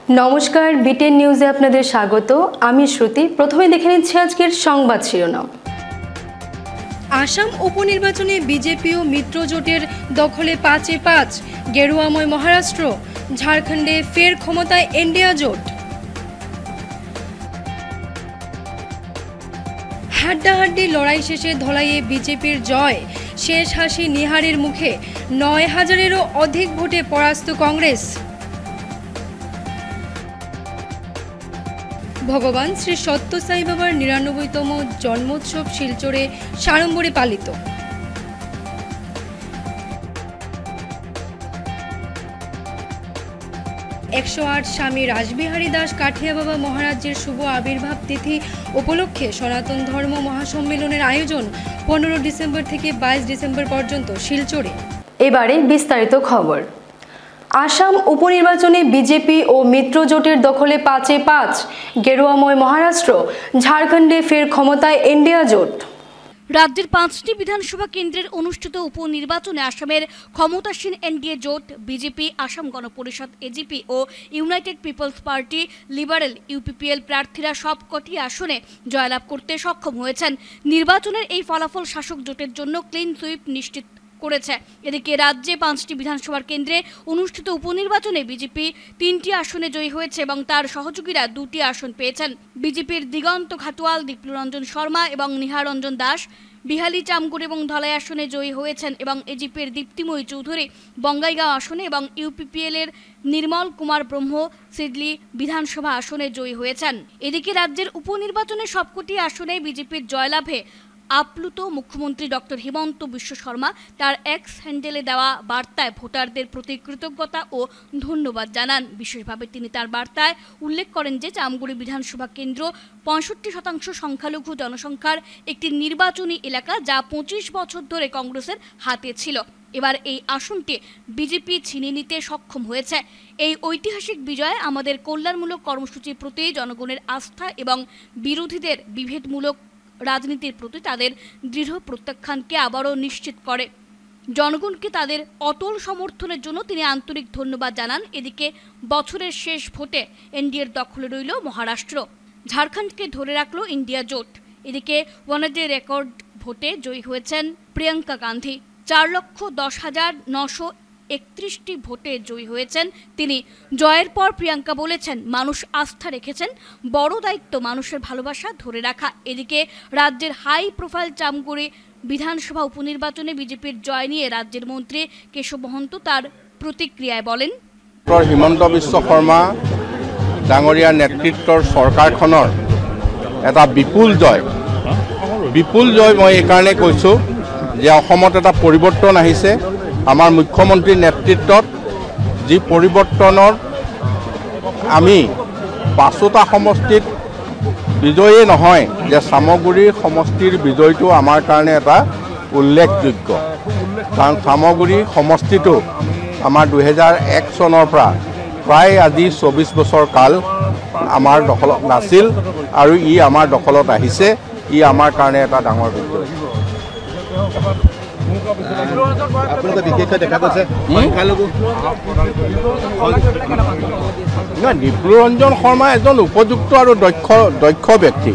নমস্কার, বিটেন নিউজে আপনাদের স্বাগত। আমি শ্রুতি। প্রথমে দেখে নিচ্ছি আজকের সংবাদ শিরোনাম। আসাম উপনির্বাচনে বিজেপি ও মিত্রজোটের দখলে ৫-৫, গেরুয়াময় মহারাষ্ট্র। ঝাড়খণ্ডে ফের ক্ষমতায় এনডিএ জোট। হাড্ডাহাড্ডি লড়াই শেষে ধলাইয়ে বিজেপির জয়। শেষ হাসি নিহারের মুখে। ৯,০০০-এরও অধিক ভোটে পরাস্ত কংগ্রেস। ভগবান শ্রী সত্য সাই বাবার ৯৯তম জন্মোৎসব শিলচরে সাড়ম্বরে পালিত। ১০৮ স্বামী রাসবিহারী দাস কাঠিয়া বাবা মহারাজের শুভ আবির্ভাব তিথি উপলক্ষে সনাতন ধর্ম মহাসম্মেলনের আয়োজন ১৫ ডিসেম্বর থেকে ২২ ডিসেম্বর পর্যন্ত শিলচরে। এবারে বিস্তারিত খবর। আসাম উপনির্বাচনে বিজেপি ও মিত্রজোটের দখলে ৫-৫, গেরুয়াময় মহারাষ্ট্র। ঝাড়খণ্ডে ফের ক্ষমতায় এনডিএ জোট। রাজ্যের ৫টি বিধানসভা কেন্দ্রের অনুষ্ঠিত উপনির্বাচনে আসামের ক্ষমতাসীন এনডিএ জোট বিজেপি, আসাম গণপরিষদ এজিপি ও United Peoples Party Liberal UPPL প্রার্থীরা সবকটি আসনে জয়লাভ করতে সক্ষম হয়েছেন। নির্বাচনের এই ফলাফল শাসক জোটের জন্য ক্লিন সুইপ নিশ্চিত করেছে। এদিকে রাজ্যে ৫টি বিধানসভার কেন্দ্রে অনুষ্ঠিত উপনির্বাচনে বিজেপি ৩টি আসনে জয়ী হয়েছে এবং তার সহযোগীরা ২টি আসন পেয়েছেন। বিজেপির দিগন্ত ঘাটোয়াল, দীপ্লরঞ্জন শর্মা এবং নিহারঞ্জন দাস বিহালি, চামগুড় এবং ধলাই আসনে জয়ী হয়েছেন এবং এজিপির দীপ্তিময়ী চৌধুরী বঙ্গাইগাঁও আসনে এবং ইউপিপিএলের নির্মল কুমার ব্রহ্ম সিডলি বিধানসভা আসনে জয়ী হয়েছেন। এদিকে রাজ্যের উপনির্বাচনে সবকটি আসনে বিজেপির জয়লাভে আপ্লুত মুখ্যমন্ত্রী ডক্টর হিমন্ত বিশ্ব শর্মা তার এক্স হ্যান্ডেলে দেওয়া বার্তায় ভোটারদের প্রতি কৃতজ্ঞতা ও ধন্যবাদ জানান। বিশেষভাবে তিনি তার বার্তায় উল্লেখ করেন যে চামগুড়ি বিধানসভা কেন্দ্র ৬৫% সংখ্যালঘু জনসংখ্যার একটি নির্বাচনী এলাকা, যা ২৫ বছর ধরে কংগ্রেসের হাতে ছিল। এবার এই আসনটি বিজেপি ছিনিয়ে নিতে সক্ষম হয়েছে। এই ঐতিহাসিক বিজয় আমাদের কল্যাণমূলক কর্মসূচির প্রতি জনগণের আস্থা এবং বিরোধীদের বিভেদমূলক রাজনীতির প্রতি তাদের দৃঢ় প্রত্যাখ্যানকে আবারও নিশ্চিত করে। জনগণকে তাদের অটল সমর্থনের জন্য তিনি আন্তরিক ধন্যবাদ জানান। এদিকে বছরের শেষ ভোটে এনডিএর দখলে রইল মহারাষ্ট্র। ঝাড়খণ্ডকে ধরে রাখল ইন্ডিয়া জোট। এদিকে ওয়ানডে রেকর্ড ভোটে জয়ী হয়েছেন প্রিয়াঙ্কা গান্ধী। ৪,১০,৯৩১টি ভোটে জয়ী হয়েছেন তিনি। জয়ের পর প্রিয়াঙ্কা বলেছেন, মানুষ আস্থা রেখেছেন, বড় দায়িত্ব মানুষের ভালোবাসা ধরে রাখা। এদিকে রাজ্যের হাই প্রোফাইল চামগুড়ি বিধানসভা উপনির্বাচনে বিজেপির জয় নিয়ে রাজ্যের মন্ত্রী কেশব মহন্ত তার প্রতিক্রিয়ায় বলেন, হিমন্ত বিশ্ব শৰ্মা ডাঙৰীয়াৰ নেতৃত্বৰ চৰকাৰখনৰ এটা বিপুল জয় মই এইকাৰণে কৈছোঁ যে অসমত এটা পৰিৱৰ্তন আহিছে। আমাৰ মুখ্যমন্ত্ৰীৰ নেতৃত্বত যি পৰিৱৰ্তনৰ আমি ৫টা সমষ্টিত বিজয়ী নহয়, যে চামগুৰিৰ সমষ্টিৰ বিজয়টো আমাৰ কাৰণে এটা উল্লেখযোগ্য। কাৰণ চামগুৰি সমষ্টিটো আমাৰ ২০০১ চনৰ পৰা প্ৰায় আজি ২৪ বছৰ কাল আমাৰ দখলত নাছিল আৰু ই আমাৰ দখলত আহিছে। ই আমাৰ কাৰণে এটা ডাঙৰ বিজয়। দীপ্লৰঞ্জন শৰ্মা এজন উপযুক্ত আৰু দক্ষ ব্যক্তি।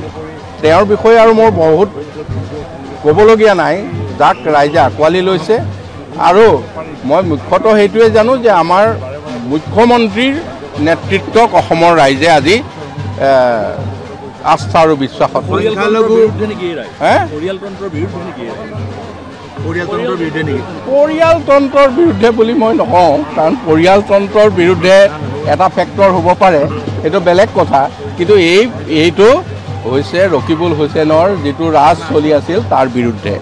তেওঁৰ বিষয়ে আৰু মোৰ বহুত ক'বলগীয়া নাই। যাক ৰাইজে আঁকোৱালি লৈছে আৰু মই মুখ্যতঃ সেইটোৱে জানো যে আমাৰ মুখ্যমন্ত্ৰীৰ নেতৃত্বক অসমৰ ৰাইজে আজি আস্থা আৰু বিশ্বাসত পৰিয়ালতন্ত্ৰৰ বিৰুদ্ধে বুলি মই নকওঁ, কাৰণ পৰিয়ালতন্ত্ৰৰ বিৰুদ্ধে এটা ফেক্টৰ হ'ব পাৰে, সেইটো বেলেগ কথা। কিন্তু এইটো হৈছে ৰকিবুল হুছেইনৰ যিটো ৰাজ চলি আছিল তাৰ বিৰুদ্ধে।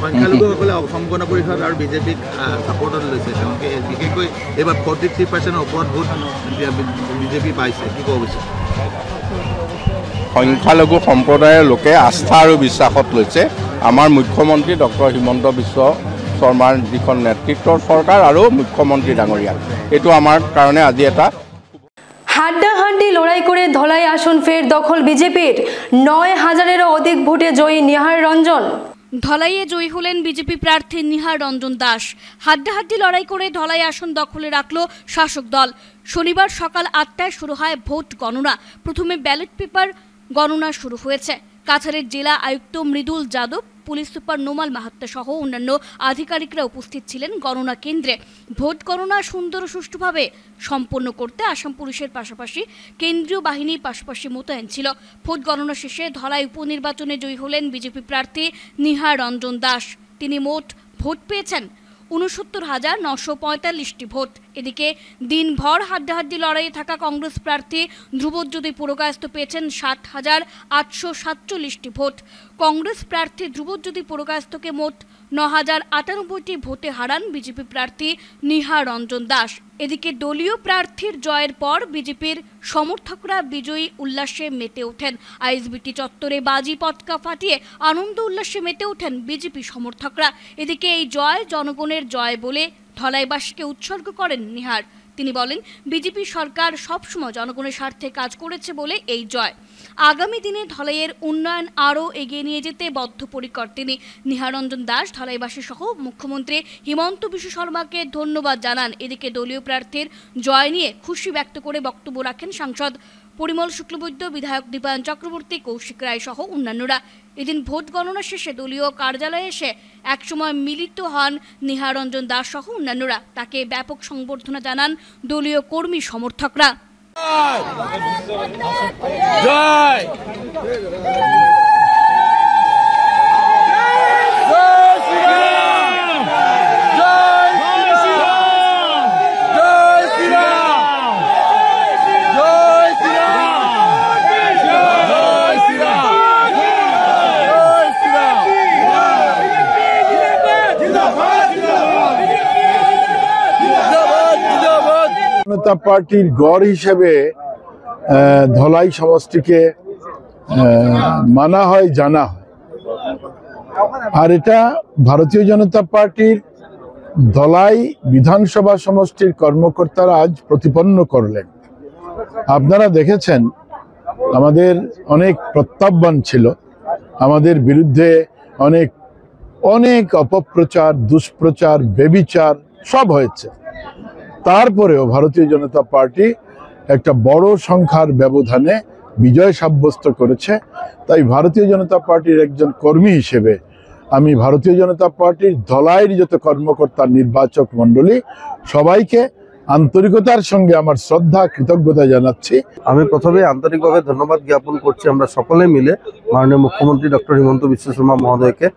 সংখ্যালঘুসকলে অসম গণ পৰিষদ আৰু বিজেপিক ছাপৰ্টত লৈছে। তেওঁলোকে বিশেষকৈ এইবাৰ 43%ৰ ওপৰত ভোট বিজেপি পাইছে। কি ক'ব বিচাৰে? সংখ্যালঘু সম্প্ৰদায়ৰ লোকে আস্থা আৰু বিশ্বাসত লৈছে আমাৰ মুখ্যমন্ত্ৰী ডক্টৰ হিমন্ত বিশ্ব শৰ্মাৰ যিখন নেতৃত্বৰ চৰকাৰ আৰু মুখ্যমন্ত্ৰী ডাঙৰীয়া। এইটো আমাৰ কাৰণে আজি এটা হাড্ডাহাড্ডি লড়াই করে ধলাই আসন ফের দখল বিজেপির। ৯,০০০-এরও অধিক ভোটে জয়ী নিহার রঞ্জন। ধলাইয়ে জয়ী হলেন বিজেপি প্রার্থী নিহার রঞ্জন দাস। হাড্ডাহাড্ডি লড়াই করে ধলাই আসন দখলে রাখল শাসক দল। শনিবার সকাল 8টায় শুরু হয় ভোট গণনা। প্রথমে ব্যালট পেপার গণনা শুরু হয়েছে। কাছাড়ের জেলা আয়ুক্ত মৃদুল যাদব, পুলিশ সুপার নোমাল মাহাত্তা সহ অন্যান্য আধিকারিকরা উপস্থিত ছিলেন গণনা কেন্দ্রে। ভোট গণনা সুন্দর ও সুষ্ঠুভাবে সম্পন্ন করতে আসাম পুলিশের পাশাপাশি কেন্দ্রীয় বাহিনী পাশাপাশি মোতায়েন ছিল। ভোট গণনা শেষে ধলাই উপনির্বাচনে জয়ী হলেন বিজেপি প্রার্থী নিহার রঞ্জন দাস। তিনি মোট ভোট পেয়েছেন ৬৯,৯৪৫টি ভোট। এদিকে দিনভর হাড্ডাহাড্ডি লড়াইয়ে থাকা কংগ্রেস প্রার্থী ধ্রুবজ্যোতি পুরকায়স্থ পেয়েছেন ৬০,৮৪৭টি ভোট। কংগ্রেস প্রার্থী ধ্রুবজ্যোতি পুরকায়স্থকে মোট ৯,০৯৮টি ভোটে হারান বিজেপি প্রার্থী নিহার রঞ্জন দাস। এদিকে দলীয় প্রার্থীর জয়ের পর বিজেপির সমর্থকরা বিজয়ী উল্লাসে মেতে ওঠেন। আইএসবিটি চত্বরে বাজি পটকা ফাটিয়ে আনন্দ উল্লাসে মেতে ওঠেন বিজেপি সমর্থকরা। এদিকে এই জয় জনগণের জয় বলে ধলাইবাসীকে উৎসর্গ করেন নিহার। তিনি বলেন, বিজেপি সরকার সবসময় জনগণের স্বার্থে কাজ করেছে বলে এই জয়। আগামী দিনে ধলাইয়ের উন্নয়ন আরও এগিয়ে নিয়ে যেতে বদ্ধপরিকর তিনি। নিহার রঞ্জন দাস ধলাইবাসী সহ মুখ্যমন্ত্রী হিমন্ত বিশ্ব শর্মাকে ধন্যবাদ জানান। এদিকে দলীয় প্রার্থীর জয় নিয়ে খুশি ব্যক্ত করে বক্তব্য রাখেন সাংসদ পরিমল শুক্লবৈদ্য, বিধায়ক দীপায়ন চক্রবর্তী, কৌশিক রায় সহ অন্যান্যরা। এদিন ভোট গণনা শেষে দলীয় কার্যালয়ে এসে একসময় মিলিত হন নিহার রঞ্জন দাস সহ অন্যান্যরা। তাকে ব্যাপক সংবর্ধনা জানান দলীয় কর্মী সমর্থকরা। জনতা পার্টির গড় হিসেবে ধলাই সমষ্টিকে মানা হয়, জানা হয়। আর এটা ভারতীয় জনতা পার্টির ধলাই বিধানসভা সমষ্টির কর্মকর্তারা আজ প্রতিপন্ন করলেন। আপনারা দেখেছেন আমাদের অনেক প্রত্যাহ্বান ছিল, আমাদের বিরুদ্ধে অনেক অনেক অপপ্রচার, দুষ্প্রচার, বেবিচার সব হয়েছে। তারপরেও ভারতীয় জনতা পার্টি একটা বড় সংখ্যার ব্যবধানে বিজয় সাব্যস্ত করেছে। তাই ভারতীয় জনতা পার্টির একজন কর্মী হিসেবে আমি ভারতীয় জনতা পার্টির ধলাইয়ের যত কর্মকর্তা, নির্বাচক মণ্ডলী সবাইকে আন্তরিকতার সঙ্গে আমার শ্রদ্ধা কৃতজ্ঞতা জানাচ্ছি। আমি প্রথমে আন্তরিকভাবে ধন্যবাদ জ্ঞাপন করছি আমরা সকলে মিলে মাননীয় মুখ্যমন্ত্রী ডক্টর হিমন্ত বিশ্ব শর্মা মহোদয়কে।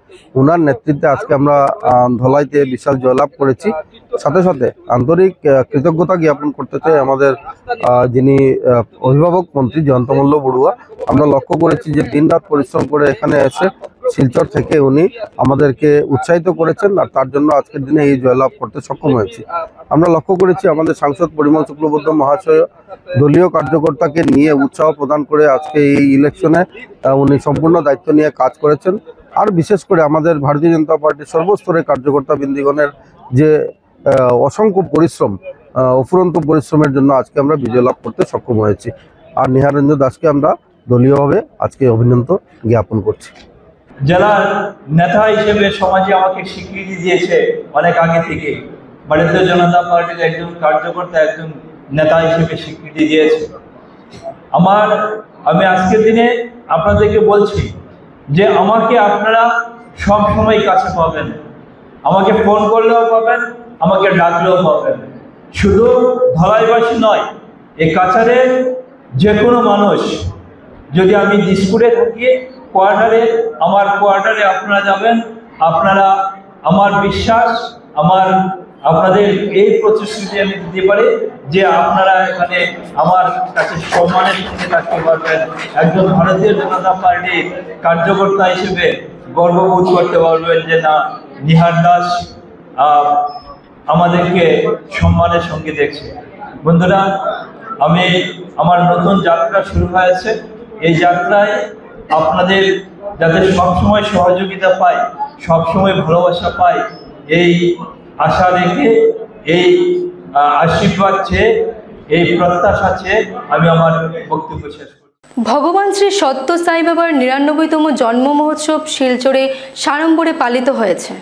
ওনার নেতৃত্বে আজকে আমরা ধলাইতে বিশাল জয়লাভ করেছি। সাথে সাথে আন্তরিক কৃতজ্ঞতা জ্ঞাপন করতে চাই আমাদের যিনি অভিভাবক মন্ত্রী জয়ন্তমল্ল বড়ুয়া। আমরা লক্ষ্য করেছি যে দিনরাত পরিশ্রম করে এখানে এসে শিলচর থেকে উনি আমাদেরকে উৎসাহিত করেছেন, আর তার জন্য আজকের দিনে এই জয়লাভ করতে সক্ষম হয়েছি। আমরা লক্ষ্য করেছি আমাদের সাংসদ পরিমল শুক্লবৈদ্য মহাশয় দলীয় কার্যকর্তাকে নিয়ে উৎসাহ প্রদান করে আজকে এই ইলেকশনে উনি সম্পূর্ণ দায়িত্ব নিয়ে কাজ করেছেন। আর বিশেষ করে আমাদের ভারতীয় জনতা পার্টির সর্বস্তরের কার্যকর্তা বৃন্দগণের যে অসংখ্য পরিশ্রম, অফুরন্ত পরিশ্রমের জন্য আজকে আমরা বিজয় লাভ করতে সক্ষম হয়েছি। আর নিহার রঞ্জন দাসকে আমরা দলীয়ভাবে আজকে অভিনন্দন জ্ঞাপন করছি। জেলার নেতা হিসেবে সমাজে আমাকে স্বীকৃতি দিয়েছে অনেক আগে থেকে। ভারতীয় জনতা পার্টির একজন কার্যকর্তা, একজন নেতা হিসেবে স্বীকৃতি দিয়েছে। আমি আজকের দিনে আপনাদেরকে বলছি যে আমাকে আপনারা সব সময় কাছে পাবেন, আমাকে ফোন করলেও পাবেন, আমাকে ডাকলেও পাবেন। শুধু ধলাইবাসী নয়, এই কাছাড়ের যে কোনো মানুষ, যদি আমি দিসপুরে থাকি আমার কোয়ার্টারে আপনারা যাবেন, আপনারা আমার বিশ্বাস, আপনাদের এই প্রতিশ্রুতি আমি দিতে পারি যে আপনারা এখানে আমার কাছে সম্মানের সঙ্গে থাকতে পারবেন। একজন ভারতীয় জনতা পার্টির কার্যকর্তা হিসেবে গর্ববোধ করতে পারবেন যে না, নিহার দাস আমাদেরকে সম্মানের সঙ্গে দেখছে। বন্ধুরা, আমার নতুন যাত্রা শুরু হয়েছে। এই যাত্রায় আপনাদের যাতে সবসময় সহযোগিতা পাই, সবসময় ভালোবাসা পাই, এই আশা রেখে, এই আশীর্বাদ চেয়ে, এই প্রত্যাশা চেয়ে আমি আমার বক্তব্য শেষ করি। ভগবান শ্রী সত্য সাই বাবার ৯৯তম জন্ম মহোৎসব শিলচরে সাড়ম্বরে পালিত হয়েছে।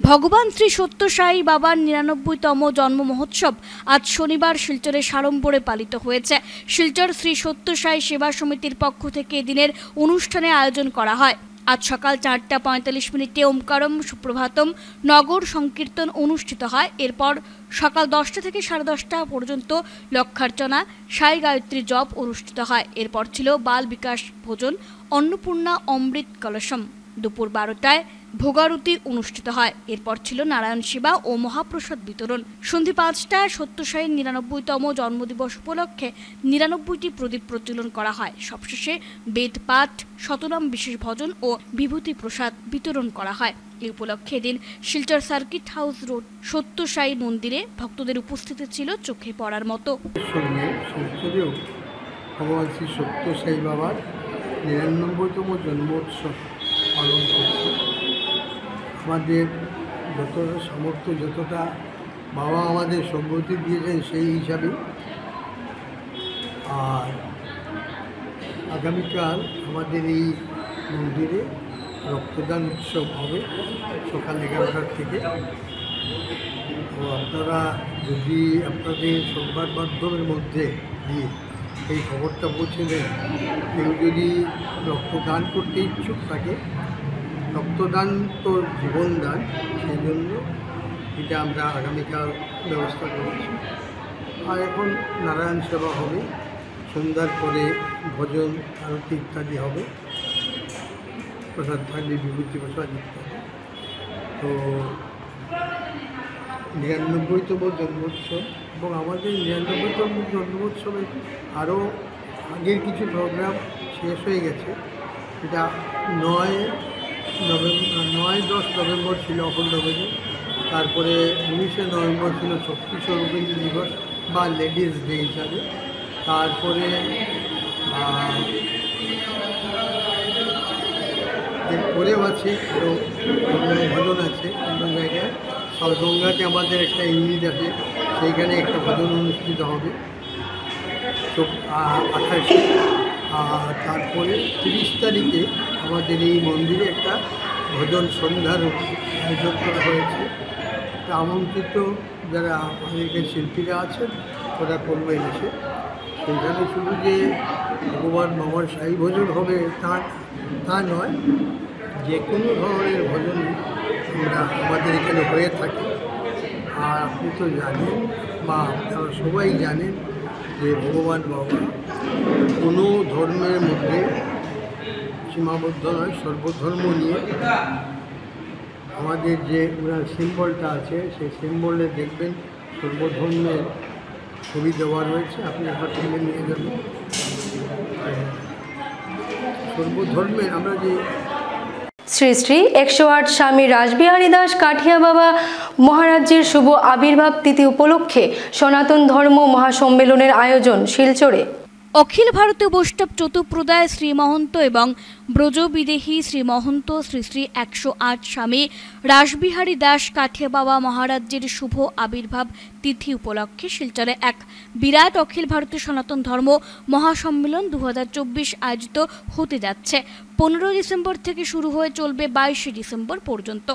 ভগবান শ্রী সত্য সাই বাবার ৯৯তম জন্ম মহোৎসব আজ শনিবার শিলচরে সাড়ম্বরে পালিত হয়েছে। শিলচর শ্রী সত্য সাই সেবা সমিতির পক্ষ থেকে এদিনের অনুষ্ঠানে আয়োজন করা হয়। আজ সকাল ৪টা ৪৫ ওমকারম সুপ্রভাতম নগর সংকীর্তন অনুষ্ঠিত হয়। এরপর সকাল ১০টা থেকে ১০:৩০ পর্যন্ত লক্ষার্চনা, সাই গায়ত্রী জপ অনুষ্ঠিত হয়। এরপর ছিল বাল বিকাশ ভোজন, অন্নপূর্ণা অমৃত কলশম। দুপুর ১২টায় ভোগারতি অনুষ্ঠিত হয়। এরপর ছিল নারায়ণ সেবা ও মহাপ্রসাদ বিতরণ। সন্ধ্যে ৫টায় সত্যসাইয়ের ৯৯তম জন্মদিবস উপলক্ষে ৯৯টি প্রদীপ প্রজ্বলন করা হয়। সবশেষে বেদ পাঠ, শতনাম বিশেষ ভজন ও বিভূতি প্রসাদ বিতরণ করা হয়। এই উপলক্ষে এদিন Silchar circuit house road Sathya Sai মন্দিরে ভক্তদের উপস্থিতি ছিল চোখে পড়ার মতো। শিলচরেও ভগবান শ্রী সত্য সাই বাবার ৯৯তম জন্মোৎসব পালন করছে। আমাদের যতটা সামর্থ্য, যতটা বাবা আমাদের সম্মতি দিয়েছেন সেই হিসাবে। আর আগামীকাল আমাদের এই মন্দিরে রক্তদান উৎসব হবে সকাল 11টার থেকে। তো আপনারা যদি আপনাদের সংবাদ মাধ্যমের মধ্যে দিয়ে এই খবরটা পৌঁছে দেন, কেউ যদি রক্তদান করতে ইচ্ছুক থাকে, রক্তদান তো জীবনদান, সেই জন্য এটা আমরা আগামীকাল ব্যবস্থা করেছি। আর এখন নারায়ণ সেবা হবে, সন্ধ্যার পরে ভজন, আরতি ইত্যাদি হবে, প্রসাদ থাকবে, বিভূতি প্রসাদ ইত্যাদি। তো ৯৯তম জন্মোৎসব এবং আমাদের ৯৯তম জন্মোৎসবে আরও আগের কিছু প্রোগ্রাম শেষ হয়ে গেছে। এটা ৯-১০ নভেম্বর ছিল অখণ্ড ভোজন, তারপরে ১৯শে নভেম্বর ছিল শক্তি স্বরূপিণী দিবস বা লেডিস ডে হিসাবে। তারপরে এরপরেও আছে আরও ভজন আছে অন্য জায়গায়। শালগঙ্গাতে আমাদের একটা ইউনিট আছে, সেইখানে একটা ভজন অনুষ্ঠিত হবে ২৮শে। আর তারপরে ৩০ তারিখে আমাদের এই মন্দিরে একটা ভজন সন্ধ্যার আয়োজন করা হয়েছে। তা আমন্ত্রিত যারা আমাদের শিল্পীরা আছেন ওরা করবেন এসে। সেইখানে শুধু যে ভগবান বাবার সাই ভজন হবে তা নয়, যে কোনো ধরনের ভজন আমরা আমাদের এখানে হয়ে থাকি। আর আপনি তো জানেন বা আপনারা সবাই জানেন যে ভগবান বাবা কোনো ধর্মের মধ্যে সীমাবদ্ধ নয়, সর্বধর্ম নিয়ে। আমাদের যে ওনার সিম্বলটা আছে, সেই সিম্বলে দেখবেন সর্বধর্মের ছবি দেওয়া রয়েছে, আপনি একবার কিনে নিয়ে যাবেন। সর্বধর্মের আমরা যে শ্রী শ্রী ১০৮ স্বামী রাসবিহারী দাস কাঠিয়া বাবা মহারাজের শুভ আবির্ভাব তিথি উপলক্ষে সনাতন ধর্ম মহাসম্মেলনের আয়োজন শিলচরে। অখিল ভারতীয় বৈষ্ণব চতুপ্রদায় শ্রী মহন্ত এবং ব্রজবিদেহী শ্রী মহন্ত শ্রী শ্রী ১০৮ স্বামী রাসবিহারী দাস কাঠিয়া বাবা মহারাজের শুভ আবির্ভাব তিথি উপলক্ষে শিলচরে এক বিরাট অখিল ভারতীয় সনাতন ধর্ম মহাসম্মেলন ২০২৪ আয়োজিত হতে যাচ্ছে। ১৫ ডিসেম্বর থেকে শুরু হয়ে চলবে ২২শে ডিসেম্বর পর্যন্ত।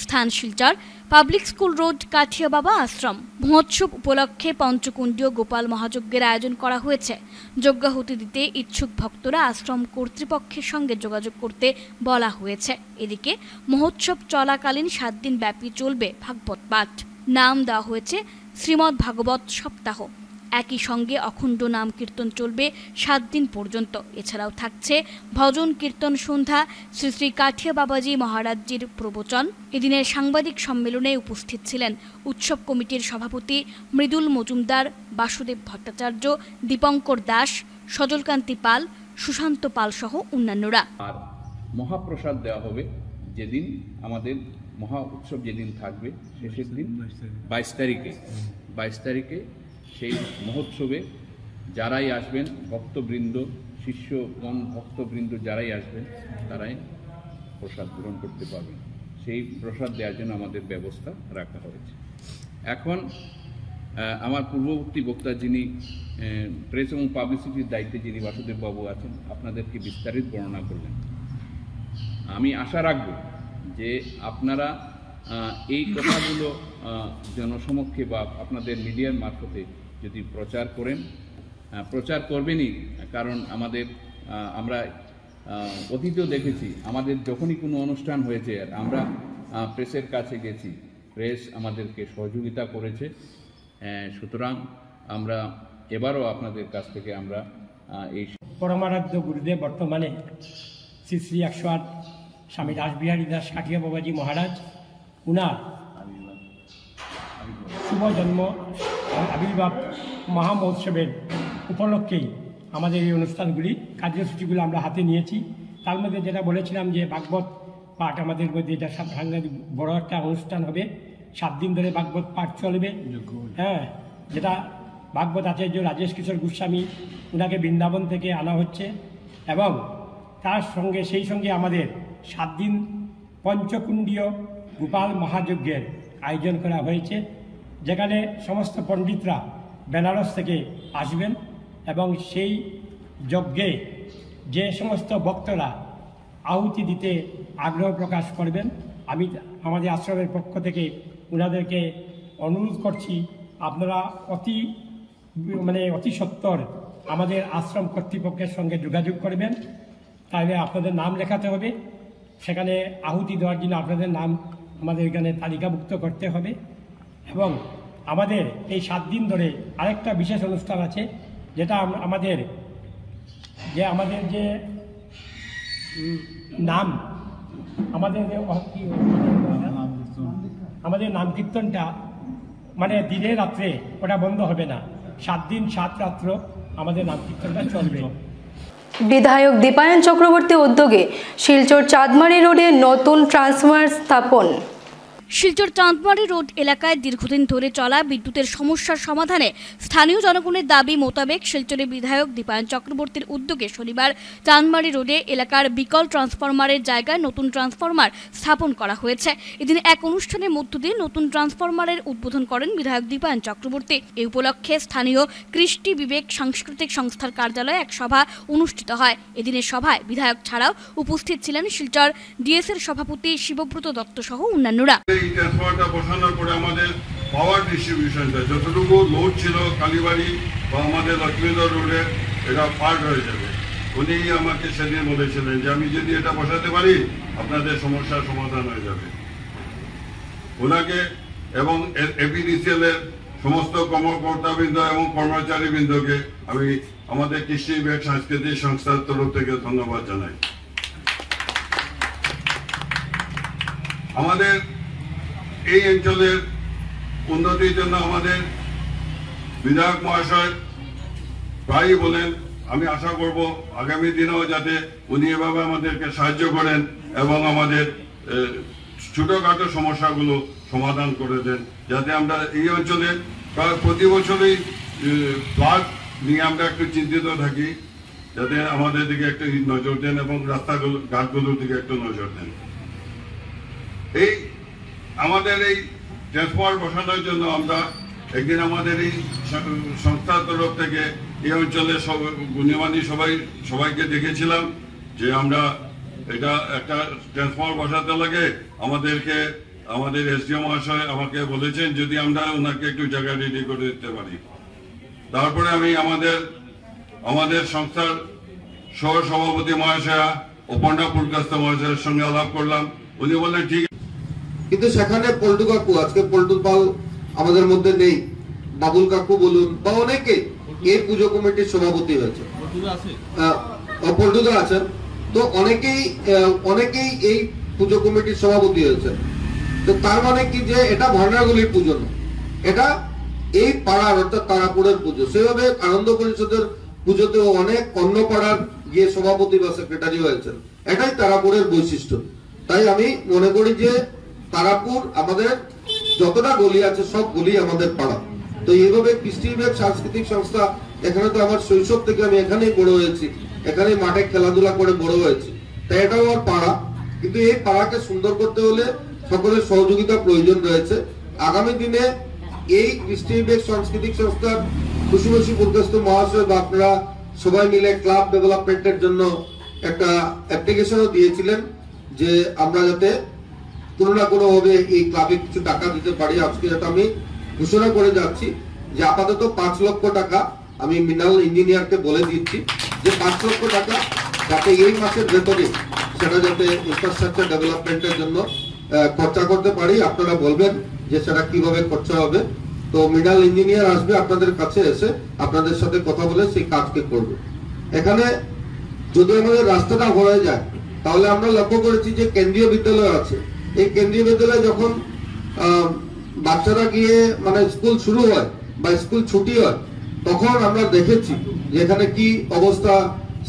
স্থান Silchar public school road, Kathia বাবা আশ্রম। মহোৎসব উপলক্ষে পঞ্চকুণ্ডীয় গোপাল মহাযজ্ঞের আয়োজন করা হয়েছে। যজ্ঞাহুতি দিতে ইচ্ছুক ভক্তরা আশ্রম কর্তৃপক্ষের সঙ্গে যোগাযোগ করতে বলা হয়েছে। এদিকে মহোৎসব চলাকালীন ৭ দিন ব্যাপী চলবে ভাগবত পাঠ। নাম দেওয়া হয়েছে শ্রীমদ্ ভাগবত সপ্তাহ। একই সঙ্গে অখণ্ড নাম কীর্তন চলবে ৭ দিন পর্যন্ত। এছাড়াও থাকছে ভজন কীর্তন সন্ধ্যা, শ্রী শ্রী কাঠিয়া বাবাজি মহারাজজির প্রবচন। এদিনের সাংবাদিক সম্মেলনে উপস্থিত ছিলেন উৎসব কমিটির সভাপতি মৃদুল মজুমদার, বাসুদেব ভট্টাচার্য, দীপঙ্কর দাস, সজলকান্তি পাল, সুশান্ত পাল সহ অন্যান্যরা। আর মহাপ্রসাদ দেওয়া হবে যেদিন আমাদের মহা উৎসব যেদিন থাকবে শেষের দিন ২২ তারিখে সেই মহোৎসবে যারাই আসবেন, ভক্তবৃন্দ, শিষ্যগণ ভক্তবৃন্দ যারাই আসবেন তারাই প্রসাদ গ্রহণ করতে পারবেন। সেই প্রসাদ দেওয়ার জন্য আমাদের ব্যবস্থা রাখা হয়েছে। এখন আমার পূর্ববর্তী বক্তা যিনি প্রেস এবং পাবলিসিটির দায়িত্বে যিনি বাসুদেব বাবু আছেন, আপনাদেরকে বিস্তারিত বর্ণনা করলেন। আমি আশা রাখব যে আপনারা এই কথাগুলো জনসমক্ষে বা আপনাদের মিডিয়ার মারফতে যদি প্রচার করবেনই, কারণ আমরা অতীতেও দেখেছি আমাদের যখনই কোনো অনুষ্ঠান হয়েছে আমরা প্রেসের কাছে গেছি, প্রেস আমাদেরকে সহযোগিতা করেছে। সুতরাং আমরা এবারও আপনাদের কাছ থেকে আমরা এই পরমারাধ্য গুরুদেব বর্তমানে শ্রী শ্রী 108 স্বামী রাসবিহারী দাস কাঠিয়া বাবাজি মহারাজ উনার শুভ জন্ম আবির্ভাব মহামহোৎসবের উপলক্ষেই আমাদের এই অনুষ্ঠানগুলি কার্যসূচিগুলো আমরা হাতে নিয়েছি। তার মধ্যে যেটা বলেছিলাম যে ভাগবত পাঠ আমাদের মধ্যে এটা সাংঘাতিক বড় একটা অনুষ্ঠান হবে, 7 দিন ধরে ভাগবত পাঠ চলবে। হ্যাঁ, যেটা ভাগবত আচার্য রাজেশ কিশোর গোস্বামী ওনাকে বৃন্দাবন থেকে আনা হচ্ছে, এবং তার সঙ্গে সেই সঙ্গে আমাদের 7 দিন পঞ্চকুণ্ডীয় গোপাল মহাযজ্ঞের আয়োজন করা হয়েছে, যেখানে সমস্ত পণ্ডিতরা বেনারস থেকে আসবেন এবং সেই যজ্ঞে যে সমস্ত ভক্তরা আহুতি দিতে আগ্রহ প্রকাশ করবেন, আমি আমাদের আশ্রমের পক্ষ থেকে ওনাদেরকে অনুরোধ করছি আপনারা অতি সত্বর আমাদের আশ্রম কর্তৃপক্ষের সঙ্গে যোগাযোগ করবেন। তাহলে আপনাদের নাম লেখাতে হবে, সেখানে আহুতি দেওয়ার জন্য আপনাদের নাম আমাদের এখানে তালিকাভুক্ত করতে হবে। এবং আমাদের এই 7 দিন ধরে আরেকটা বিশেষ অনুষ্ঠান আছে, যেটা আমাদের যে নাম আমাদের নাম কীর্তনটা মানে দিনে রাত্রে ওটা বন্ধ হবে না, 7 দিন 7 রাত্র আমাদের নাম কীর্তনটা চলবে। বিধায়ক দীপায়ন চক্রবর্তীর উদ্যোগে শিলচর চাঁদমারি রোডে নতুন ট্রান্সফরমার স্থাপন। শিলচর চাঁদমারি রোড এলাকায় দীর্ঘদিন ধরে চলা বিদ্যুতের সমস্যার সমাধানে স্থানীয় জনগণের দাবি মোতাবেক শিলচরের বিধায়ক দীপায়ন চক্রবর্তীর উদ্যোগে শনিবার চাঁদমারি রোডে এলাকার বিকল ট্রান্সফরমারের জায়গায় নতুন ট্রান্সফরমার স্থাপন করা হয়েছে। এদিন এক অনুষ্ঠানের মধ্য দিয়ে নতুন ট্রান্সফরমারের উদ্বোধন করেন বিধায়ক দীপায়ন চক্রবর্তী। এই উপলক্ষে স্থানীয় কৃষ্টি বিবেক সাংস্কৃতিক সংস্থার কার্যালয়ে এক সভা অনুষ্ঠিত হয়। এদিনের সভায় বিধায়ক ছাড়াও উপস্থিত ছিলেন শিলচর ডিএসের সভাপতি শিবব্রত দত্ত সহ অন্যান্যরা। এই ট্রান্সফরমারটা বসানোর পরে আমাদের পাওয়ার ডিস্ট্রিবিউশনটা যতটুকু লোড ছিল কালীবাড়ি বা আমাদের লক্ষ্মীন্দর রোডে এটা পার্ট হয়ে যাবে। উনি আমাকে সেদিন বলেছিলেন যে আমি যদি এটা বসাতে পারি আপনাদের সমস্যার সমাধান হয়ে যাবে। ওনাকে এবং এপিডিসিএল এর সমস্ত কর্মকর্তাবৃন্দ এবং কর্মচারীবৃন্দকে আমি আমাদের কৃষি বিভাগ সাংস্কৃতিক সংস্থার তরফ থেকে ধন্যবাদ জানাই। আমাদের এই অঞ্চলের উন্নতির জন্য আমাদের বিধায়ক মহাশয় প্রায়ই বলেন, আমি আশা করব আগামী দিনেও যাতে উনি এভাবে আমাদেরকে সাহায্য করেন এবং আমাদের ছোটখাটো সমস্যাগুলো সমাধান করে দেন, যাতে আমরা এই অঞ্চলে প্রায় প্রতি বছরই ফ্লাড নিয়ে আমরা একটু চিন্তিত থাকি, যাতে আমাদের দিকে একটু নজর দেন এবং রাস্তাগুলো ঘাটগুলোর দিকে একটু নজর দেন। এই আমাদের এই ট্রান্সফরমার বসানোর জন্য আমরা একদিন আমাদের এই সংস্থার তরফ থেকে এই অঞ্চলের সব গুণীমানী সবাইকে দেখেছিলাম যে আমরা এটা একটা ট্রান্সফরমার বসাতে লাগে। আমাদের এসডিও মহাশয় আমাকে বলেছেন যদি আমরা ওনাকে একটু জায়গা রেডি করে দিতে পারি। তারপরে আমি আমাদের সংস্থার সহ সভাপতি মহাশয়া অপর্ণা পুরকাস্ত মহাশয়ের সঙ্গে আলাপ করলাম। উনি বললেন ঠিক, কিন্তু সেখানে পল্টু কাকু, আজকে পল্টু পাল আমাদের মধ্যে নেই, বাবুল কাকু বলুন বা অনেকে এই পুজো কমিটির সভাপতি হয়েছে, পল্টুদা আছেন, তো অনেকেই এই পুজো কমিটির সভাপতি হয়েছে। তো তার মানে কি যে এটা ভান্ডারগুলির পুজো না, এটা এই পাড়ার অর্থাৎ তারাপুরের পুজো। সেভাবে আনন্দ পরিষদের পুজোতেও অনেক অন্য পাড়ার গিয়ে সভাপতি বা সেক্রেটারি হয়েছেন, এটাই তারাপুরের বৈশিষ্ট্য। তাই আমি মনে করি যে তারাপুর আমাদের যতটা গলি আছে সব গলি আমাদের পাড়া। তো এইভাবে কৃষ্টি বিভাগ সাংস্কৃতিক সংস্থা, এখানে তো আমার শৈশব থেকে আমি এখানেই বড় হয়েছি, এখানেই মাঠে খেলাধুলা করে বড় হয়েছি, তাই এটাও আমার পাড়া। কিন্তু এই পাড়াকে সুন্দর করতে হলে সকলের সহযোগিতা প্রয়োজন রয়েছে। আগামী দিনে এই কৃষ্টি বিভাগ সাংস্কৃতিক সংস্থার কুসুমসী পুরকাস্ত মহাশয় বা আপনারা সবাই মিলে ক্লাব ডেভেলপমেন্টের জন্য একটা অ্যাপ্লিকেশনও দিয়েছিলেন যে আমরা যাতে কোনো না কোনো ভাবে এই ক্লাবে কিছু টাকা দিতে পারি। আজকে এটা আমি ঘোষণা করে যাচ্ছি যে আপাতত 5 লক্ষ টাকা আমি মিনারেল ইঞ্জিনিয়ারকে বলে দিচ্ছি যে 5 লক্ষ টাকা যাতে এই মাসের ভেতরে সেটা যাতে ইনফ্রাস্ট্রাকচার ডেভেলপমেন্টের জন্য খরচা করতে পারি। আপনারা বলবেন যে সেটা কিভাবে খরচা হবে, তো মিনারেল ইঞ্জিনিয়ার আসবে আপনাদের কাছে, এসে আপনাদের সাথে কথা বলে সেই কাজকে করবে। এখানে যদি আমাদের রাস্তাটা হয়ে যায় তাহলে আমরা লক্ষ্য করেছি যে কেন্দ্রীয় বিদ্যালয় আছে, এই কেন্দ্রীয় বিদ্যালয়ে যখন বাচ্চারা গিয়ে মানে স্কুল শুরু হয় বা স্কুল ছুটি হয় তখন আমরা দেখেছি যে এখানে কি অবস্থা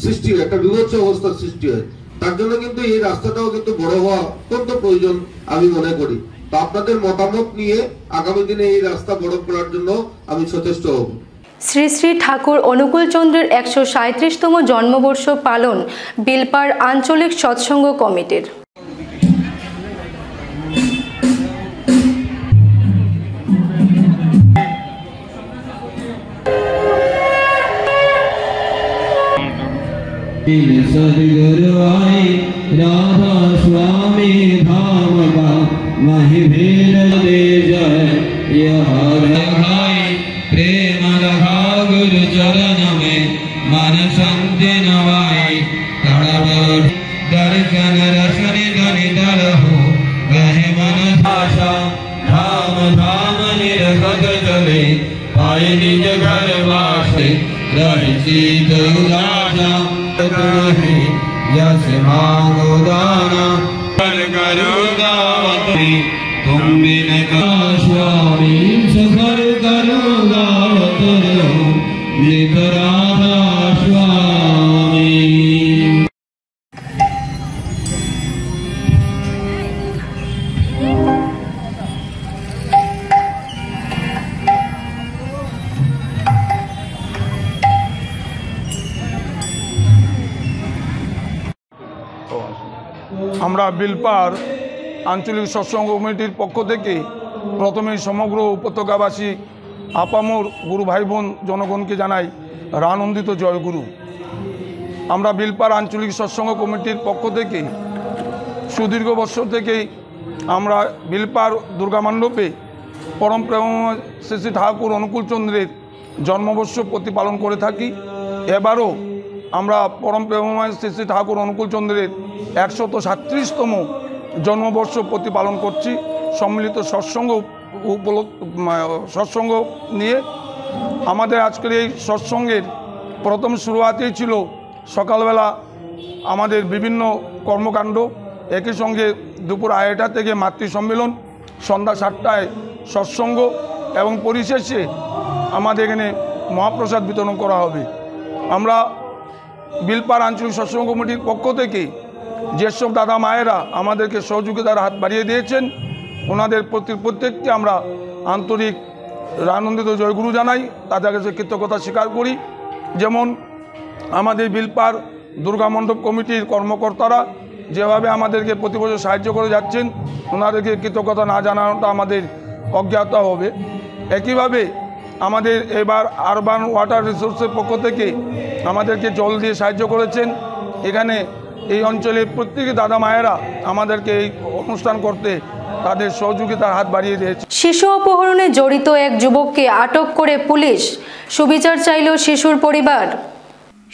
সৃষ্টি হয়, একটা বিভৎস অবস্থার সৃষ্টি হয়। তার জন্য কিন্তু এই রাস্তাটাও কিন্তু বড় হওয়া অত্যন্ত প্রয়োজন আমি মনে করি। তো আপনাদের মতামত নিয়ে আগামী দিনে এই রাস্তা বড় করার জন্য আমি সচেষ্ট হব। শ্রী শ্রী ঠাকুর অনুকূল চন্দ্রের 137তম জন্মবর্ষ পালন বিলপাড় আঞ্চলিক সৎসঙ্গ কমিটির। सदगुरु आई राधा स्वामी धाम का महि भीर दे जय यह रघाई प्रेम रघा गुरु चरण में मन शांति नवाई तड़प दर्शन रसन धनि दर हो गहे मन आशा धाम धाम निरखत चले पाए निज घर वासे रही चित उदासा यस मांगो दाना कर करो गावती तुम बिन का स्वामी सफर करो गावत नित राधा स्वामी। আমরা বিলপাড় আঞ্চলিক সৎসঙ্গ কমিটির পক্ষ থেকে প্রথমে সমগ্র উপত্যকাবাসী আপামর গুরু ভাই বোন জনগণকে জানাই রানন্দিত জয়গুরু। আমরা বিলপাড় আঞ্চলিক সৎসঙ্গ কমিটির পক্ষ থেকে সুদীর্ঘ বছর থেকেই আমরা বিলপাড় দুর্গা মণ্ডপে পরম প্রেমময় শ্রী শ্রী ঠাকুর অনুকূল চন্দ্রের জন্মবর্ষ প্রতিপালন করে থাকি। এবারও আমরা পরম প্রেমময় শ্রী শ্রী ঠাকুর অনুকূল চন্দ্রের 137তম জন্মবর্ষ প্রতিপালন করছি সম্মিলিত সৎসঙ্গ নিয়ে। আমাদের আজকের এই সৎসঙ্গের প্রথম শুরুয়াতেই ছিল সকালবেলা আমাদের বিভিন্ন কর্মকাণ্ড, একই সঙ্গে দুপুর 2:30 থেকে মাতৃ সম্মেলন, সন্ধ্যা 7টায় সৎসঙ্গ এবং পরিশেষে আমাদের এখানে মহাপ্রসাদ বিতরণ করা হবে। আমরা বিলপাড় আঞ্চলিক সৎসঙ্গ কমিটির পক্ষ থেকে যেসব দাদা মায়েরা আমাদেরকে সহযোগিতার হাত বাড়িয়ে দিয়েছেন ওনাদের প্রত্যেককে আমরা আন্তরিক আনন্দিত জয়গুরু জানাই, তাদের কাছে কৃতজ্ঞতা স্বীকার করি। যেমন আমাদের বিলপাড় দুর্গা মণ্ডপ কমিটির কর্মকর্তারা যেভাবে আমাদেরকে প্রতি বছর সাহায্য করে যাচ্ছেন ওনাদেরকে কৃতজ্ঞতা না জানানোটা আমাদের অজ্ঞাত হবে। একইভাবে আমাদের এবার আরবান ওয়াটার রিসোর্সের পক্ষ থেকে আমাদেরকে জল দিয়ে সাহায্য করেছেন। এখানে এই অঞ্চলের প্রত্যেকে দাদা মায়েরা আমাদেরকে এই অনুষ্ঠান করতে তাদের সহযোগিতার হাত বাড়িয়ে দিয়েছে। শিশু অপহরণে জড়িত এক যুবককে আটক করে পুলিশ, সুবিচার চাইল শিশুর পরিবার।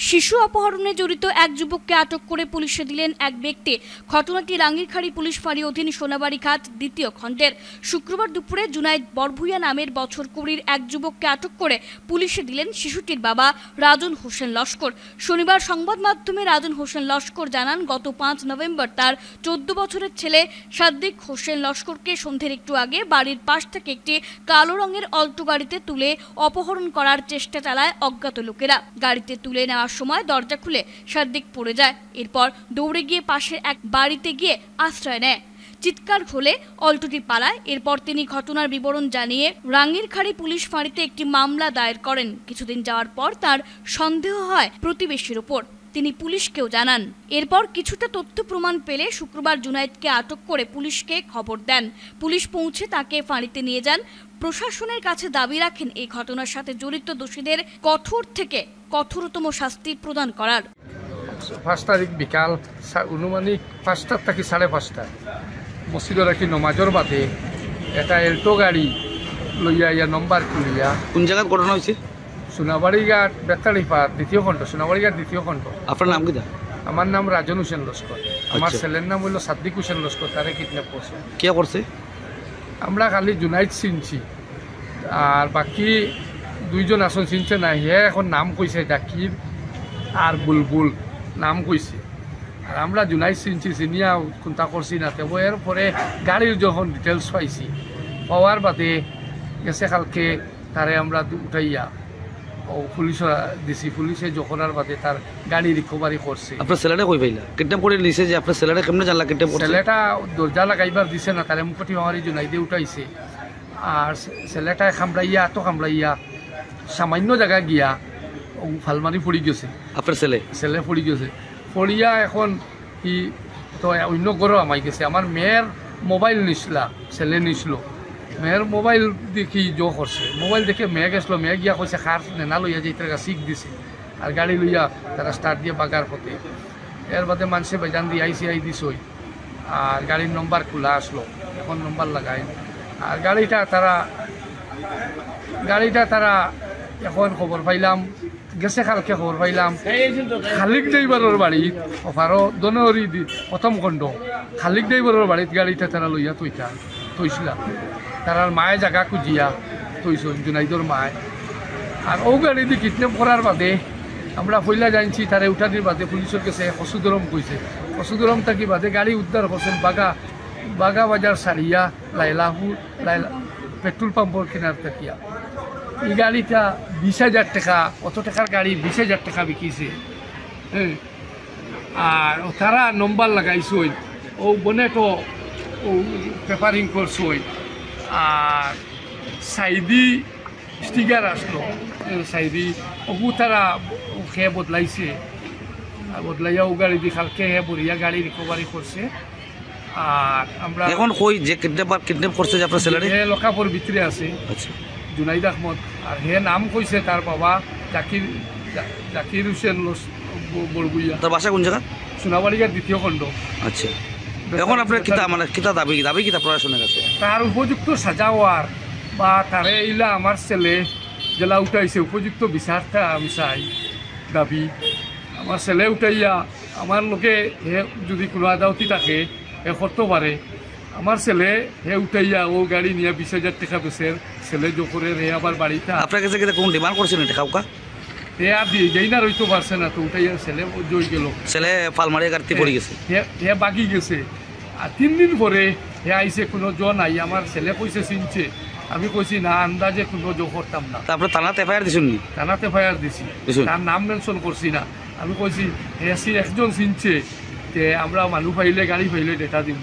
শিশু অপহরণে জড়িত এক যুবককে আটক করে পুলিশে দিলেন এক ব্যক্তি। ঘটনাটি রাঙ্গিরখাড়ি পুলিশ ফাঁড়ি অধীন সোনাবাড়ি ঘাট 2য় খণ্ডের। শুক্রবার দুপুরে জুনাইদ বরভুইয়া নামের বছর 20 এক যুবককে আটক করে পুলিশে দিলেন শিশুটির বাবা রাজন হোসেন লস্কর। শনিবার সংবাদ মাধ্যমে রাজন হোসেন লস্কর জানান, গত 5 নভেম্বর তার 14 বছরের ছেলে সাদ্দিক হোসেন লস্করকে সন্ধ্যের একটু আগে বাড়ির পাশ থেকে একটি কালো রঙের অল্টো গাড়িতে তুলে অপহরণ করার চেষ্টা চালায় অজ্ঞাত লোকেরা। গাড়িতে তুলে নেওয়া সময় দরজা খুলে সাদ্দিক পড়ে যায়। এরপর দৌড়ে গিয়ে পাশের এক বাড়িতে গিয়ে আশ্রয় নেয়। চিৎকার হলে অল্টোটি পালায়। এরপর তিনি ঘটনার বিবরণ জানিয়ে রাঙ্গিরখাড়ি পুলিশ ফাঁড়িতে একটি মামলা দায়ের করেন। কিছুদিন যাওয়ার পর তার সন্দেহ হয় প্রতিবেশীর ওপর। তিনি পুলিশকেও জানান। এরপর কিছুটা তথ্য প্রমাণ পেলে শুক্রবার জুনাইদকে আটক করে পুলিশকে খবর দেন। পুলিশ পৌঁছে তাকে ফাঁড়িতে নিয়ে যান। প্রশাসনের কাছে দাবি রাখেন এই ঘটনার সাথে জড়িত দোষীদের কঠোর থেকে কঠোরতম শাস্তি প্রদান করার। 5 তারিখ বিকাল অনুমানিক 5টা থেকে 5:30 মসজিদর একটি নমাজর বাদে একটা এল্টো গাড়ি লইয়া ইয়া নম্বর খুলিয়া। কোন জায়গায় ঘটনা হয়েছে? সোনাবাড়ি ঘাট বেতালিপাড় দ্বিতীয় খণ্ড, সোনাবাড়ি ঘাট দ্বিতীয় খণ্ড। আপনার নাম কি? আমার নাম রাজন হোসেন লস্কর। আমার ছেলের নাম হইল সাদ্দিক হোসেন লস্কর। তারে কিডন্যাপ করছে। কে করছে? আমরা খালি জুনাইদ চিনছি, আর বাকি দুইজন আসন চিনছে না। হে এখন নাম কইছে জাকির আর বুলবুল নাম কইছে, আর আমরা জুনাইদ চিনছি, চিনিয়া কোনটা করছি না। তবে এরপরে গাড়ির যখন ডিটেলস পাইছি, পাওয়ার বাদে গেছে কালকে তারে আমরা উঠাইয়া ও পুলিশ দিছি। পুলিশে যখন আর বাদে তার গাড়ি রিকভারি করছে। আপনার ছেলেটা কই পাইলা? কিডন্যাপ করে নিছে যে আপনার ছেলেটা কেমনে জানলা কিডন্যাপ করছে? ছেলেটা দরজা লাগাইবার দিছে না, তারে মুখটি হওয়ারই জুনাইদে উঠাইছে। আর ছেলেটা কামড়াইয়া এত কামড়াইয়া সামান্য জায়গা গিয়া ও ফালমারি পড়ি গেছে। আপনার ছেলে পড়ি গেছে। পড়িয়া এখন কি তো অন্য গরো আমাই গেছে। আমার মেয়ের মোবাইল নিছিলা, ছেলে নিছিল। মেয়ের মোবাইল দেখি জো করছে। মোবাইল দেখে মেয়ে গেছিলো, মেয়ে গিয়া কইছে খার নেনা লইয়া যাই তারা শিখ দিছে। আর গাড়ি লইয়া তারা স্টার্ট দিয়ে বাগার পথে। এর বাদে মানুষে বেজান দিয়ে আই দিছই। আর গাড়ির নম্বর খোলা আসলো, এখন নম্বর লাগাই। আর গাড়িটা তারা এখন খবর পাইলাম গেছে, কালকে খবর পাইলাম খালিক ড্রাইভারের বাড়িত অফারও দনহরি প্রথম খণ্ড খালিক ড্রাইভারের বাড়িত গাড়িটা তারা লইয়া থইছিলাম। তারার মায়ে জায়গা খুঁজিয়া থইছেন, জুনাইদর মায়। আর ও গাড়ি দিয়ে কিডন্যাপ করার বাদে আমরা পয়লা জানছি তারে উঠানির বাদে পুলিশের কাছে কসুদরম কইছে। কসুদরম থাকি বাদে গাড়ি উদ্ধার করছেন বাগা বাজার সারিয়া লাইলা পেট্রোল পাম্পর কিনার থাকিয়া। এই গাড়িটা 20,000 টাকা, অত টাকার গাড়ি 20,000 টাকা বিকিছে। হ্যাঁ, আর তারা নম্বর লাগাইছই, ও বনেটো ও পেপারিং করছই। আর সাইডি স্টিকার আসলো, সাইডি ওগু তারা খেয়ে বদলাইছে। বদলাইয়া ও গাড়ি দিয়ে কালকে হে বড়িয়া গাড়ি রিকভারি করছে। আর আমরা এখন কই যে কিডন্যাপ করছে যে আপনার ছেলেটা? হে লকাপুর ভিতরে আছে। আচ্ছা, জুনাইদ আহমদ। আর হে নাম কইছে তার বাবা জাকির হোসেন বড়গুইয়া। তার বাসা কোন জায়গা? সোনাবাড়িঘাট দ্বিতীয় খণ্ড। আচ্ছা, এখন আপনার কিতা দাবি কিতা প্রশাসনের কাছে? তার উপযুক্ত সাজা হওয়ার বা তারে ইলা আমার ছেলে জেলা উঠাইছে উপযুক্ত বিচারটা আমি চাই। দাবি আমার ছেলে উঠাইয়া আমার লোকে হে যদি কোনো আদালতি থাকে হে করতে পারে। আমার ছেলে হে উঠাইয়া ও গাড়ি নিয়ে 20,000 টাকা বেচের ছেলে জোকরে হে আবার বাড়িতে। আপনার কাছে কোন ডিমান্ড করছেন টাকা উকা? হে আর যেই না রইতে পারছে না, তো উঠাইয়া ছেলে জয় গেল। ছেলে ফালমারি গাড়িতে পড়ে গেছে, হে বাকি গেছে। আর 3 দিন পরে হে আইসে, কোনো জন আই আমার ছেলে কইছে চিনছে। আমি কইছি না, আন্দাজে কোনো জো করতাম না। তারপরে থানাতে এফআইআর দিছেন? থানাতে এফআইআর দিছি, তার নাম মেনশন করছি না। আমি কইছি হে একজন চিনছে যে আমরা মানুষ পাইলে গাড়ি পাইলে ডেটা দিব।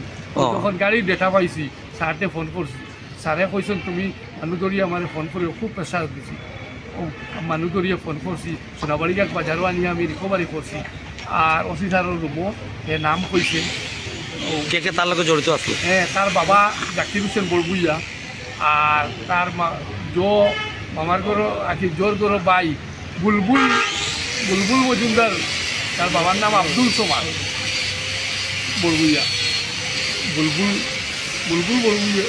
তখন গাড়ির ডেটা পাইছি, স্যারকে ফোন করছি। স্যারে কইছেন তুমি মানুষ ধরিয়ে আমার ফোন করে খুব প্রেশার দিছি। ও মানুষ ধরিয়ে ফোন করছি, সোনাবাড়িঘাট বাজারও আনিয়ে আমি রিকভারি করছি। আর ওসি স্যারের রুমও হে নাম কইছে। কে তার লগে জড়িত আছে? হ্যাঁ, তার বাবা জাকির হোসেন বড়গুইয়া। আর তার মামার ঘর আখি জোর ঘর বাই বুলবুল মজুমদার, তার বাবার নাম আব্দুল সোমার বড়গুইয়া। বুলবুল বড়গুইয়া,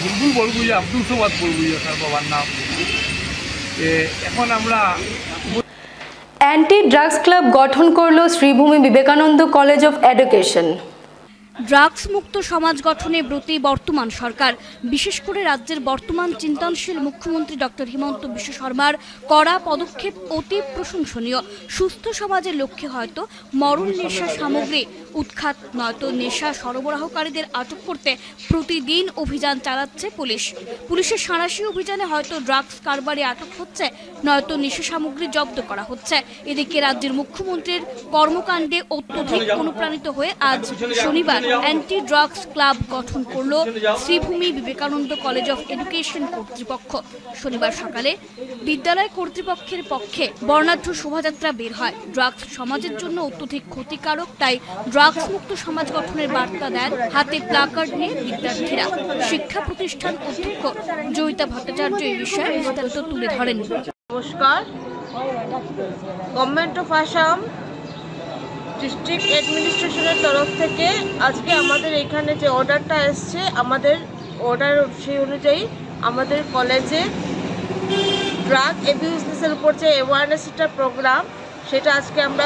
বুলবুল বড়গুইয়া, আব্দুল সোমার বড়গুইয়া তার বাবার নাম। এখন আমরা অ্যান্টি ড্রাগস ক্লাব গঠন করলো Sribhumi Vivekananda college of education. Drugs মুক্ত সমাজ গঠনে ব্রতী বর্তমান সরকার, বিশেষ করে রাজ্যের বর্তমান চিন্তনশীল মুখ্যমন্ত্রী ডক্টর হিমন্ত বিশ্ব শর্মার কড়া পদক্ষেপ অতি প্রশংসনীয়। সুস্থ সমাজের লক্ষ্যে হয়তো মরণ নেশা সামগ্রী উৎখাত, নয়তো নেশা সরবরাহকারীদের আটক করতে প্রতিদিন অভিযান চালাচ্ছে পুলিশ। পুলিশের সাঁড়াশি অভিযানে হয়তো ড্রাগস কারবারে আটক হচ্ছে, নয়তো নেশা সামগ্রী জব্দ করা হচ্ছে। এদিকে রাজ্যের মুখ্যমন্ত্রীর কর্মকাণ্ডে অত্যধিক অনুপ্রাণিত হয়ে আজ শনিবার অ্যান্টি ড্রাগস ক্লাব গঠন করল Sribhumi Vivekananda college of education কর্তৃপক্ষ। শনিবার সকালে বিদ্যালয় কর্তৃপক্ষের পক্ষে বর্ণাঢ্য শোভাযাত্রা বের হয়। ড্রাগস সমাজের জন্য অত্যধিক ক্ষতিকারক, তাই ড্রাগস মুক্ত সমাজ গঠনের বার্তা দেন হাতে প্লাকার্ড নিয়ে বিদ্যার্থীরা। শিক্ষা প্রতিষ্ঠান অধ্যক্ষ জয়িতা ভট্টাচার্য এই বিষয়ে বিস্তারিত তুলে ধরেন। নমস্কার, গভর্নমেন্ট অফ আসাম ডিস্ট্রিক্ট অ্যাডমিনিস্ট্রেশনের তরফ থেকে আজকে আমাদের এখানে যে অর্ডারটা এসছে, আমাদের অর্ডার সেই অনুযায়ী আমাদের কলেজে ড্রাগ অ্যাবিউজের উপর যে অ্যাওয়ারনেসটা প্রোগ্রাম, সেটা আজকে আমরা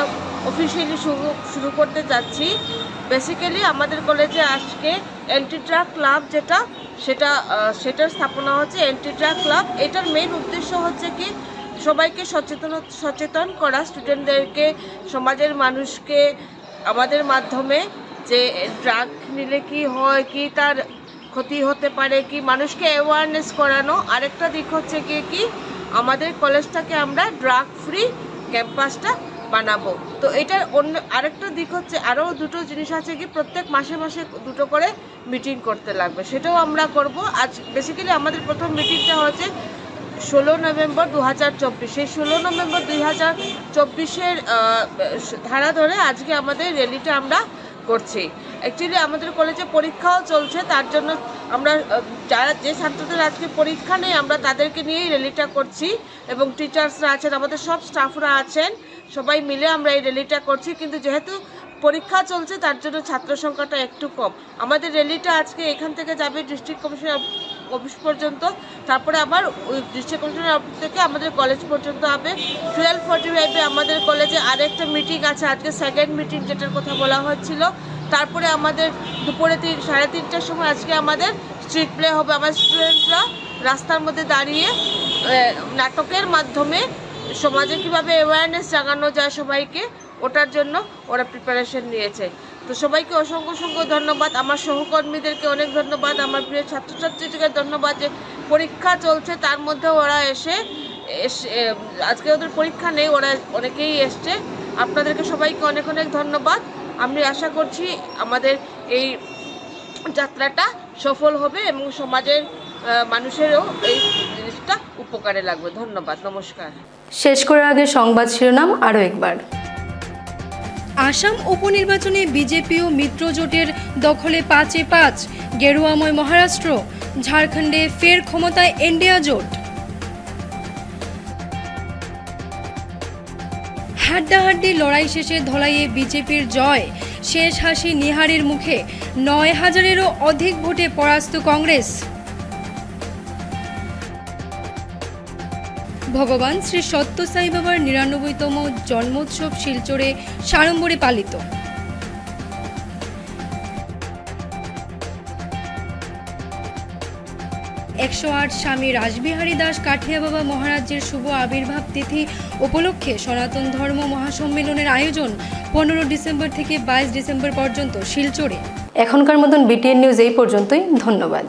অফিসিয়ালি শুরু করতে যাচ্ছি। বেসিক্যালি আমাদের কলেজে আজকে অ্যান্টি ড্রাগ ক্লাব সেটার স্থাপনা হচ্ছে অ্যান্টি ড্রাগ ক্লাব। এটার মেইন উদ্দেশ্য হচ্ছে কি সবাইকে সচেতন করা, স্টুডেন্টদেরকে, সমাজের মানুষকে আমাদের মাধ্যমে যে ড্রাগ নিলে কি হয়, কি তার ক্ষতি হতে পারে, কি মানুষকে অ্যাওয়ারনেস করানো। আরেকটা দিক হচ্ছে কি আমাদের কলেজটাকে আমরা ড্রাগ ফ্রি ক্যাম্পাসটা বানাবো। তো এটার অন্য আরেকটা দিক হচ্ছে, আরও দুটো জিনিস আছে কি প্রত্যেক মাসে মাসে দুটো করে মিটিং করতে লাগবে, সেটাও আমরা করব। আজ বেসিক্যালি আমাদের প্রথম মিটিংটা হচ্ছে 16 নভেম্বর 2024। সেই 16 নভেম্বর 2024-এর ধারা ধরে আজকে আমাদের র্যালিটা আমরা করছি। অ্যাকচুয়ালি আমাদের কলেজে পরীক্ষাও চলছে, তার জন্য আমরা যে ছাত্রদের আজকে পরীক্ষা নেই আমরা তাদেরকে নিয়েই র্যালিটা করছি, এবং টিচার্সরা আছেন, আমাদের সব স্টাফরা আছেন, সবাই মিলে আমরা এই র্যালিটা করছি। কিন্তু যেহেতু পরীক্ষা চলছে তার জন্য ছাত্র সংখ্যাটা একটু কম। আমাদের র্যালিটা আজকে এখান থেকে যাবে ডিস্ট্রিক্ট কমিশনার অফিস পর্যন্ত, তারপরে আবার ওই ডিস্ট্রিক্ট কমিশনার অফিস থেকে আমাদের কলেজ পর্যন্ত হবে। 12:45-এ আমাদের কলেজে আরেকটা মিটিং আছে, আজকে সেকেন্ড মিটিং যেটার কথা বলা হচ্ছিল। তারপরে আমাদের দুপুরে 3:30টার সময় আজকে আমাদের স্ট্রিট প্লে হবে। আমার স্টুডেন্টরা রাস্তার মধ্যে দাঁড়িয়ে নাটকের মাধ্যমে সমাজে কীভাবে অ্যাওয়ারনেস জাগানো যায় সবাইকে, ওটার জন্য ওরা প্রিপারেশন নিয়েছে। তো সবাইকে অসংখ্য ধন্যবাদ, আমার সহকর্মীদেরকে অনেক ধন্যবাদ, আমার প্রিয় ছাত্রছাত্রীদেরকে ধন্যবাদ যে পরীক্ষা চলছে তার মধ্যে ওরা এসে আজকে ওদের পরীক্ষা নেই, ওরা অনেকেই এসছে। আপনাদেরকে সবাইকে অনেক ধন্যবাদ। আমি আশা করছি আমাদের এই যাত্রাটা সফল হবে এবং সমাজের মানুষেরও এই জিনিসটা উপকারে লাগবে। ধন্যবাদ, নমস্কার। শেষ করার আগে সংবাদ শিরোনাম আরও একবার। আসাম উপনির্বাচনে বিজেপি ও মিত্রজোটের দখলে 5-5, গেরুয়াময় মহারাষ্ট্র, ঝাড়খণ্ডে ফের ক্ষমতায় এনডিএ জোট। হাড্ডাহাড্ডি লড়াই শেষে ধলাইয়ে বিজেপির জয়, শেষ হাসি নিহারের মুখে, 9,000-এরও অধিক ভোটে পরাস্ত কংগ্রেস। ভগবান শ্রী সত্য সাই বাবার 99তম জন্মোৎসব শিলচরে সাড়ম্বরে পালিত। 108 স্বামী রাসবিহারী দাস কাঠিয়া বাবা মহারাজের শুভ আবির্ভাব তিথি উপলক্ষে সনাতন ধর্ম মহাসম্মেলনের আয়োজন 15 ডিসেম্বর থেকে 22 ডিসেম্বর পর্যন্ত শিলচরে। এখনকার মতন বিটিএন নিউজ এই পর্যন্তই। ধন্যবাদ।